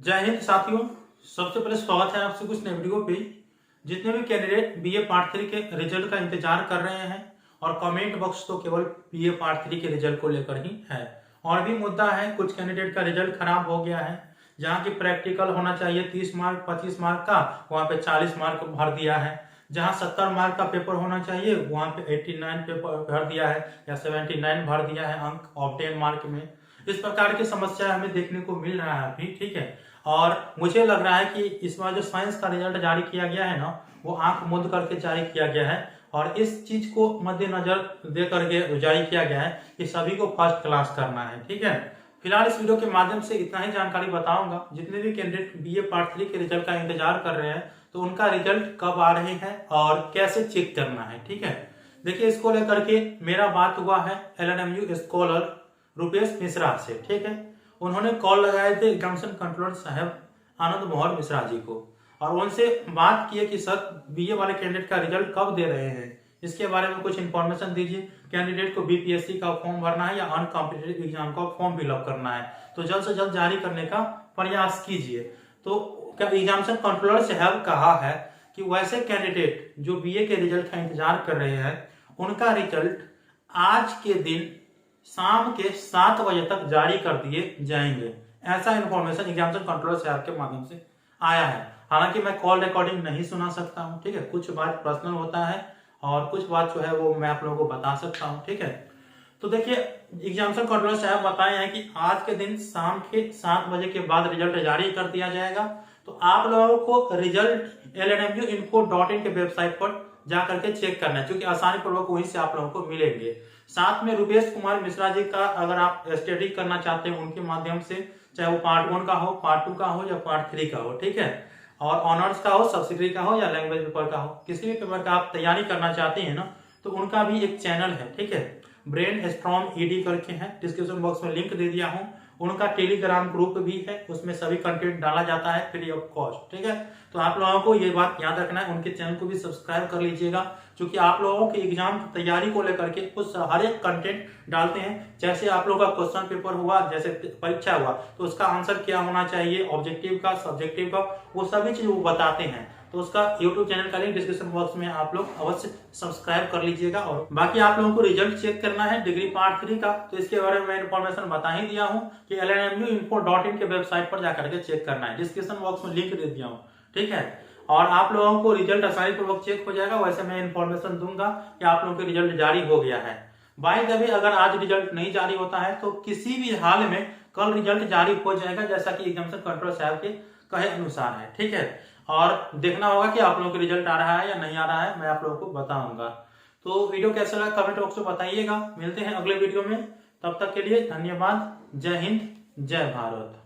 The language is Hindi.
जय हिंद साथियों। सबसे पहले स्वागत है आपसे कुछ नए वीडियो पे। जितने भी कैंडिडेट बीए पार्ट 3 के रिजल्ट का इंतजार कर रहे हैं और कमेंट बॉक्स तो केवल बीए पार्ट 3 के रिजल्ट को लेकर ही है। और भी मुद्दा है, कुछ कैंडिडेट का रिजल्ट खराब हो गया है। जहाँ की प्रैक्टिकल होना चाहिए 30 मार्क 25 मार्क का, वहाँ पे 40 मार्क भर दिया है। जहाँ 70 मार्क का पेपर होना चाहिए वहाँ पे 89 पेपर भर दिया है या 79 भर दिया है अंक ऑफ 10 मार्क में। इस प्रकार की समस्या हमें देखने को मिल रहा है अभी, ठीक है। और मुझे लग रहा है कि इस बार जो साइंस का रिजल्ट जारी किया गया है ना, वो आंख मूंद करके जारी किया गया है और इस चीज को मद्देनजर दे करके जारी किया गया है कि सभी को फर्स्ट क्लास करना है, ठीक है। फिलहाल इस वीडियो के माध्यम से इतना ही जानकारी बताऊंगा। जितने भी कैंडिडेट बीए पार्ट 3 के रिजल्ट का इंतजार कर रहे हैं तो उनका रिजल्ट कब आ रहे हैं और कैसे चेक करना है, ठीक है। देखिए, इसको लेकर के मेरा बात हुआ है LNMU स्कॉलर रुपेश मिश्रा से, ठीक है। उन्होंने कॉल लगाए थे एग्जामिनेशन कंट्रोलर साहब आनंद मोहन मिश्रा जी को और उनसे बात की कि सर बीए वाले कैंडिडेट का रिजल्ट कब दे रहे हैं, इसके बारे में कुछ इन्फॉर्मेशन दीजिए। कैंडिडेट को बीपीएससी का फॉर्म भरना है या अन्य कॉम्पिटिटिव एग्जाम का फॉर्म फिलअप करना है तो जल्द से जल्द जारी करने का प्रयास कीजिए। तो क्या एग्जामिनेशन कंट्रोलर साहब कहा है कि वैसे कैंडिडेट जो बीए के रिजल्ट का इंतजार कर रहे हैं उनका रिजल्ट आज के दिन शाम के 7 बजे तक जारी कर दिए जाएंगे। ऐसा इन्फॉर्मेशन एग्जामिनेशन कंट्रोलर साहब के माध्यम से आया है। हालांकि मैं कॉल रिकॉर्डिंग नहीं सुना सकता हूं, ठीक है। कुछ बात पर्सनल होता है और कुछ बात जो है वो मैं आप लोगों को बता सकता हूं, ठीक है। तो देखिए, एग्जामिनेशन कंट्रोलर साहब बताए हैं कि आज के दिन शाम के 7 बजे के बाद रिजल्ट जारी कर दिया जाएगा। तो आप लोगों को रिजल्ट lnmuinfo.in के वेबसाइट पर जाकर के चेक करना है, क्योंकि आसानी पूर्वक वहीं से आप लोगों को मिलेंगे। साथ में रुपेश कुमार मिश्रा जी का अगर आप स्टडी करना चाहते हैं उनके माध्यम से, चाहे वो पार्ट 1 का हो, पार्ट 2 का हो या पार्ट 3 का हो, ठीक है। और ऑनर्स का हो, सब्सिडरी का हो या लैंग्वेज पेपर का हो, किसी भी पेपर का आप तैयारी करना चाहते हैं ना, तो उनका भी एक चैनल है, ठीक है। ब्रेन स्ट्रॉन्ग ED करके है, डिस्क्रिप्शन बॉक्स में लिंक दे दिया हूँ। उनका टेलीग्राम ग्रुप भी है, उसमें सभी कंटेंट डाला जाता है फ्री ऑफ कॉस्ट, ठीक है। तो आप लोगों को ये बात याद रखना है, उनके चैनल को भी सब्सक्राइब कर लीजिएगा, क्योंकि आप लोगों के एग्जाम की तैयारी को लेकर के उस हर एक कंटेंट डालते हैं। जैसे आप लोगों का क्वेश्चन पेपर हुआ, जैसे परीक्षा हुआ तो उसका आंसर क्या होना चाहिए, ऑब्जेक्टिव का, सब्जेक्टिव का, वो सभी चीज वो बताते हैं। तो उसका YouTube चैनल का लिंक डिस्क्रिप्शन बॉक्स में आप लोग अवश्य सब्सक्राइब कर लीजिएगा। और बाकी आप लोगों को रिजल्ट चेक करना है डिग्री पार्ट 3 का, तो इसके बारे में मैं इन्फॉर्मेशन बता ही दिया हूँ कि lnmuinfo.in के वेबसाइट पर जाकर के चेक करना है। डिस्क्रिप्शन बॉक्स में लिंक दे दिया हूँ, ठीक है। और आप लोगों को रिजल्ट आसानी पूर्वक चेक हो जाएगा। वैसे मैं इन्फॉर्मेशन दूंगा कि आप लोगों के रिजल्ट जारी हो गया है। बाय द वे, अगर आज रिजल्ट नहीं जारी होता है तो किसी भी हाल में कल रिजल्ट जारी हो जाएगा, जैसा कि एग्जामिनेशन कंट्रोलर साहब के कहे अनुसार है, ठीक है। और देखना होगा कि आप लोगों को रिजल्ट आ रहा है या नहीं आ रहा है, मैं आप लोगों को बताऊंगा। तो वीडियो कैसा लगा कमेंट बॉक्स में बताइएगा। मिलते हैं अगले वीडियो में, तब तक के लिए धन्यवाद। जय हिंद, जय भारत।